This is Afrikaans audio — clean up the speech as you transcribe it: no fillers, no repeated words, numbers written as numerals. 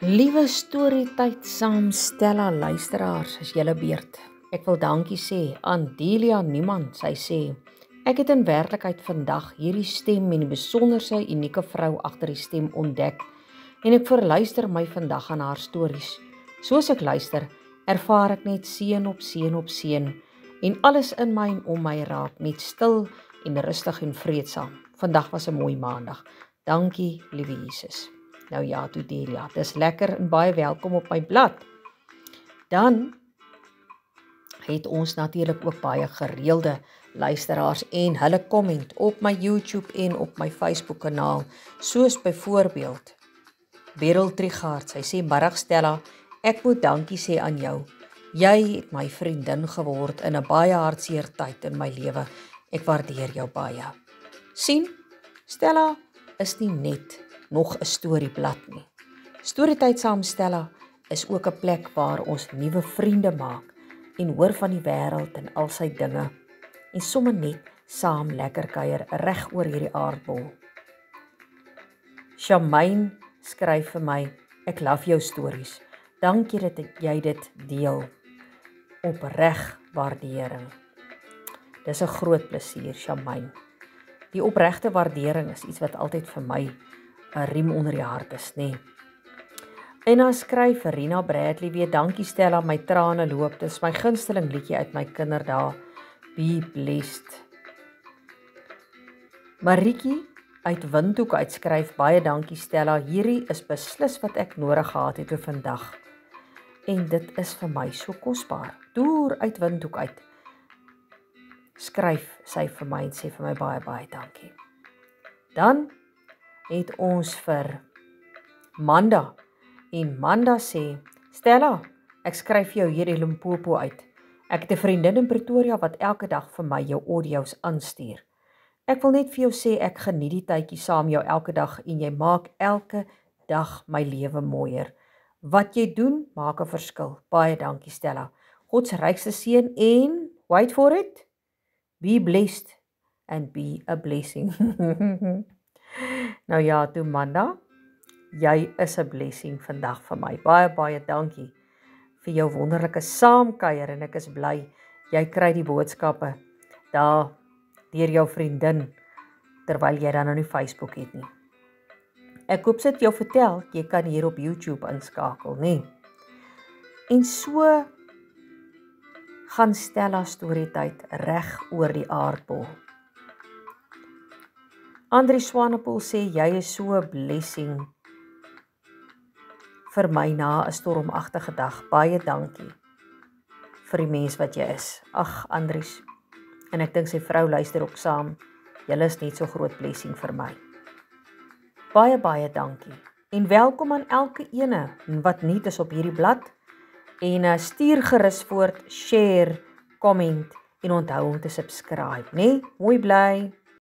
Liewe Storytyd saam Stella luisteraars, is julle beurt. Ek wil dankie sê aan Delia Niemand. Sy sê, ek het in werklikheid vandag hierdie stem en die besonderse unieke vrou agter die stem ontdek en ek verluister my vandag aan haar stories. Soos ek luister, ervaar ek net seën op seën op seën en alles in my en om my raak net stil en rustig en vreedsaam. Vandag was 'n mooi maandag. Dankie, liewe Jesus. Nou ja, toe Delia, dis lekker en baie welkom op my blad. Dan het ons natuurlik ook baie gereelde luisteraars en hulle komment op my YouTube en op my Facebook kanaal, soos byvoorbeeld Beryl Trigard. Sy sê, "Middag Stella, ek moet dankie sê aan jou. Jy het my vriendin geword in 'n baie hartseer tyd in my lewe. Ek waardeer jou baie." Sien, Stella is nie net nog 'n storieblad nie. Storytyd saam Stella is ook 'n plek waar ons nuwe vriende maak en hoor van die wêreld en al sy dinge en sommer net saam lekker kuier reg oor hierdie aardbol. Shamaine skryf vir my, "Ek love jou stories. Dankie dat jy dit deel. Opreg waardering." Dis 'n groot plesier, Shamaine. Die opregte waardering is iets wat altyd vir my 'n riem onder die hart is, nê. En dan skryf Rina Bradley weer, "Dankie Stella, my trane loop. Dis my gunsteling liedjie uit my kinderdae. Be blessed." Marietjie uit Windhoek uitskryf, "Baie dankie Stella. Hierdie is beslis wat ek nodig gehad het vir vandag. En dit is vir my so kosbaar." Deur uit Windhoek uit skryf sy vir my en sê vir my baie dankie. Dan het ons vir Manda. En Manda sê, "Stella, ek skryf jou hier in Limpopo uit. Ek het 'n vriendin in Pretoria wat elke dag vir my jou audio's aanstuur. Ek wil net vir jou sê ek geniet die tydjie saam jou elke dag en jy maak elke dag my lewe mooier. Wat jy doen, maak 'n verskil. Baie dankie Stella. God se rykste seën en wait for it. Be blessed and be a blessing." Nou ja, toe Manda, jy is 'n blessing vandag vir my. Baie dankie vir jou wonderlike saamkuier en ek is bly jy kry die boodskappe daar deur jou vriendin terwyl jy dan nou nie Facebook het nie. Ek hoop sit jou vertel, jy kan hier op YouTube inskakel, nê. En so gaan Stella Storytyd reg oor die aardbol. Andri Swanepoel sê, "Jy is so 'n blessing vir my na 'n stormagtige dag. Baie dankie vir die mens wat jy is." Ag, Andries. En ek dink sy vrou luister ook saam. Julle is net so groot blessing vir my. Baie dankie. En welkom aan elke ene wat nuut is op hierdie blad. En stuur gerus voort, share, comment en onthou om te subscribe, né? Mooi bly.